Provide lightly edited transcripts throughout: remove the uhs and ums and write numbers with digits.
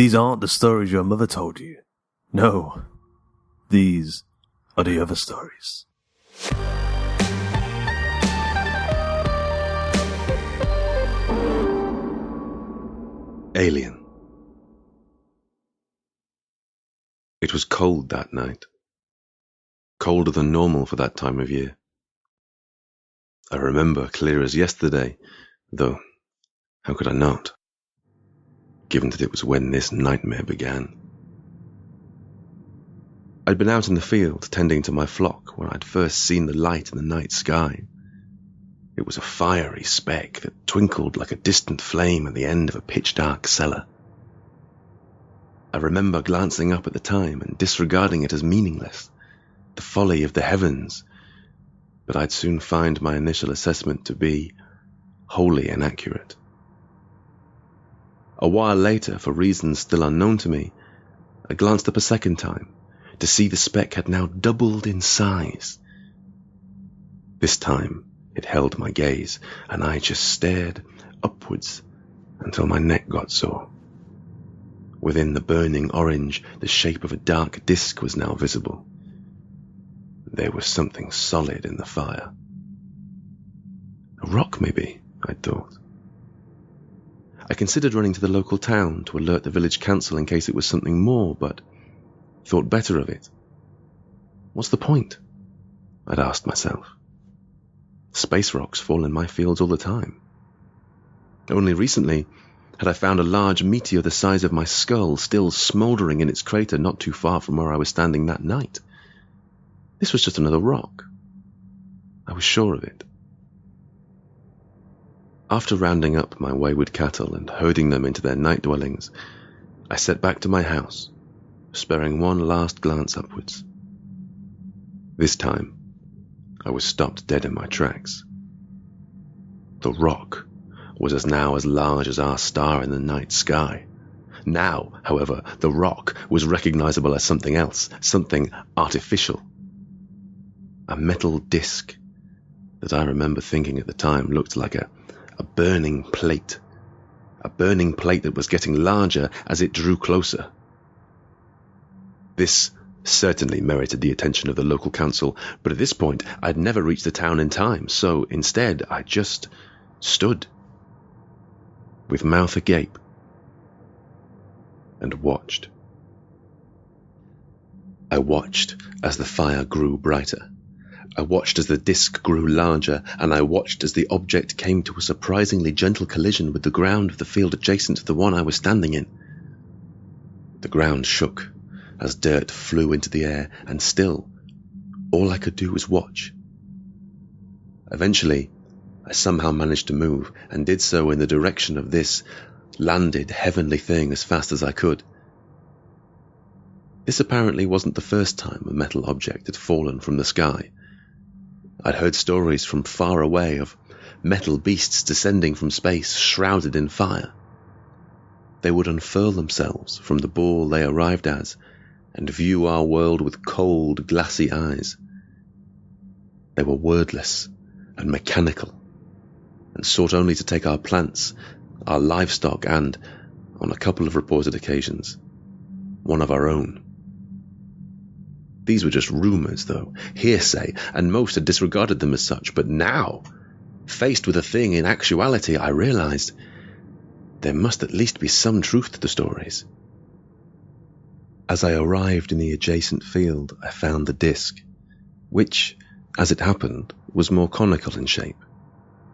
These aren't the stories your mother told you. No, these are the other stories. Alien. It was cold that night. Colder than normal for that time of year. I remember clear as yesterday, though how could I not, given that it was when this nightmare began. I'd been out in the field tending to my flock when I'd first seen the light in the night sky. It was a fiery speck that twinkled like a distant flame at the end of a pitch-dark cellar. I remember glancing up at the time and disregarding it as meaningless, the folly of the heavens, but I'd soon find my initial assessment to be wholly inaccurate. A while later, for reasons still unknown to me, I glanced up a second time to see the speck had now doubled in size. This time it held my gaze, and I just stared upwards until my neck got sore. Within the burning orange, the shape of a dark disk was now visible. There was something solid in the fire. A rock, maybe, I thought. I considered running to the local town to alert the village council in case it was something more, but thought better of it. What's the point? I'd asked myself. Space rocks fall in my fields all the time. Only recently had I found a large meteor the size of my skull still smouldering in its crater not too far from where I was standing that night. This was just another rock. I was sure of it. After rounding up my wayward cattle and herding them into their night dwellings, I set back to my house, sparing one last glance upwards. This time, I was stopped dead in my tracks. The rock was now as large as our star in the night sky. Now, however, the rock was recognizable as something else, something artificial. A metal disc that I remember thinking at the time looked like a burning plate. A burning plate that was getting larger as it drew closer. This certainly merited the attention of the local council, but at this point I'd never reached the town in time, so instead I just stood, with mouth agape, and watched. I watched as the fire grew brighter. I watched as the disc grew larger, and I watched as the object came to a surprisingly gentle collision with the ground of the field adjacent to the one I was standing in. The ground shook as dirt flew into the air, and still, all I could do was watch. Eventually, I somehow managed to move, and did so in the direction of this landed heavenly thing as fast as I could. This apparently wasn't the first time a metal object had fallen from the sky. I'd heard stories from far away of metal beasts descending from space shrouded in fire. They would unfurl themselves from the ball they arrived as and view our world with cold, glassy eyes. They were wordless and mechanical, and sought only to take our plants, our livestock, and, on a couple of reported occasions, one of our own. These were just rumours, though, hearsay, and most had disregarded them as such, but now, faced with a thing in actuality, I realised there must at least be some truth to the stories. As I arrived in the adjacent field, I found the disc, which, as it happened, was more conical in shape,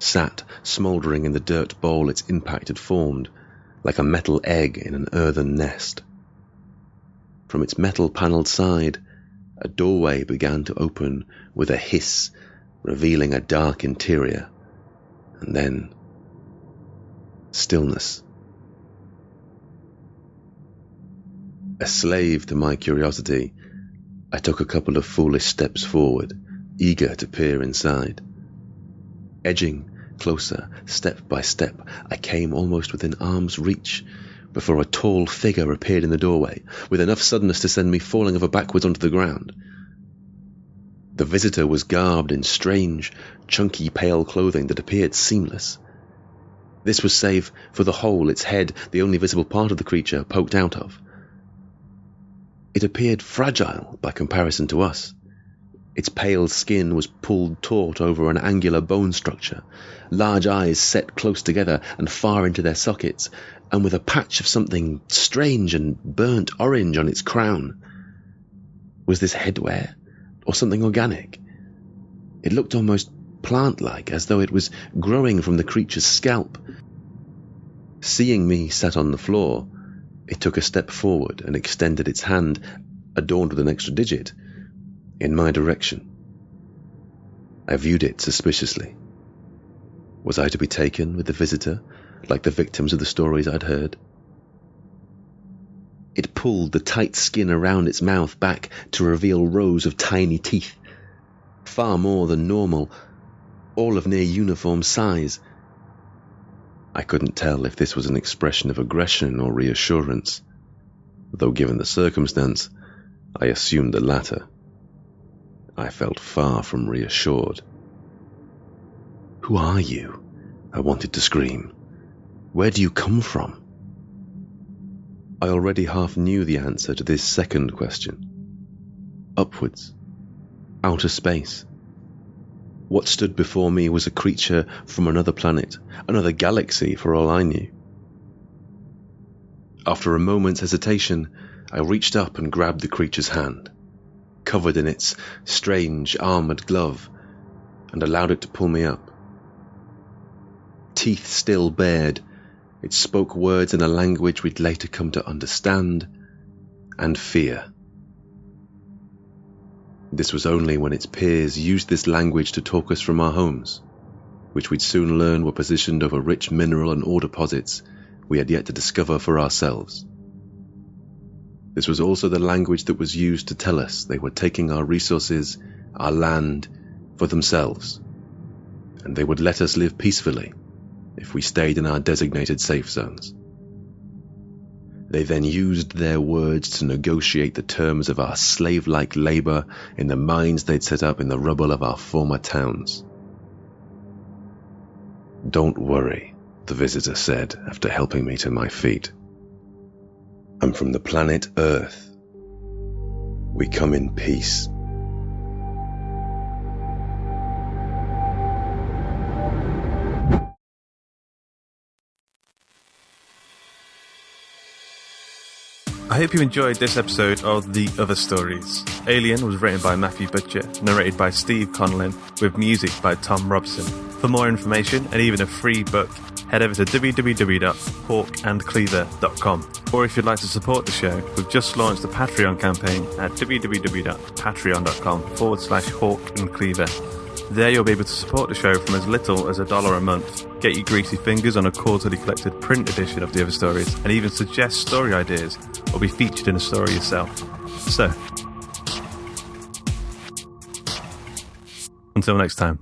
sat smouldering in the dirt bowl its impact had formed, like a metal egg in an earthen nest. From its metal-panelled side, a doorway began to open with a hiss, revealing a dark interior, and then stillness. A slave to my curiosity, I took a couple of foolish steps forward, eager to peer inside. Edging closer, step by step, I came almost within arm's reach before a tall figure appeared in the doorway, with enough suddenness to send me falling over backwards onto the ground. The visitor was garbed in strange, chunky pale clothing that appeared seamless. This was save for the hole its head, the only visible part of the creature, poked out of. It appeared fragile by comparison to us. Its pale skin was pulled taut over an angular bone structure, large eyes set close together and far into their sockets, and with a patch of something strange and burnt orange on its crown. Was this headwear, or something organic? It looked almost plant-like, as though it was growing from the creature's scalp. Seeing me sat on the floor, it took a step forward and extended its hand, adorned with an extra digit, in my direction. I viewed it suspiciously. Was I to be taken with the visitor, like the victims of the stories I'd heard? It pulled the tight skin around its mouth back to reveal rows of tiny teeth, far more than normal, all of near uniform size. I couldn't tell if this was an expression of aggression or reassurance, though given the circumstance, I assumed the latter. I felt far from reassured. "Who are you?" I wanted to scream. "Where do you come from?" I already half knew the answer to this second question. Upwards. Outer space. What stood before me was a creature from another planet, another galaxy for all I knew. After a moment's hesitation, I reached up and grabbed the creature's hand, covered in its strange armored glove, and allowed it to pull me up. Teeth still bared, it spoke words in a language we'd later come to understand, and fear. This was only when its peers used this language to talk us from our homes, which we'd soon learn were positioned over rich mineral and ore deposits we had yet to discover for ourselves. This was also the language that was used to tell us they were taking our resources, our land, for themselves, and they would let us live peacefully if we stayed in our designated safe zones. They then used their words to negotiate the terms of our slave-like labor in the mines they'd set up in the rubble of our former towns. "Don't worry," the visitor said after helping me to my feet. "I'm from the planet Earth. We come in peace." I hope you enjoyed this episode of The Other Stories. Alien was written by Matthew Butcher, narrated by Steve Conlon, with music by Tom Robson. For more information and even a free book, head over to www.hawkandcleaver.com. Or if you'd like to support the show, we've just launched a Patreon campaign at www.patreon.com/hawkandcleaver. There you'll be able to support the show from as little as $1 a month, get your greasy fingers on a quarterly collected print edition of The Other Stories, and even suggest story ideas or be featured in a story yourself. So, until next time.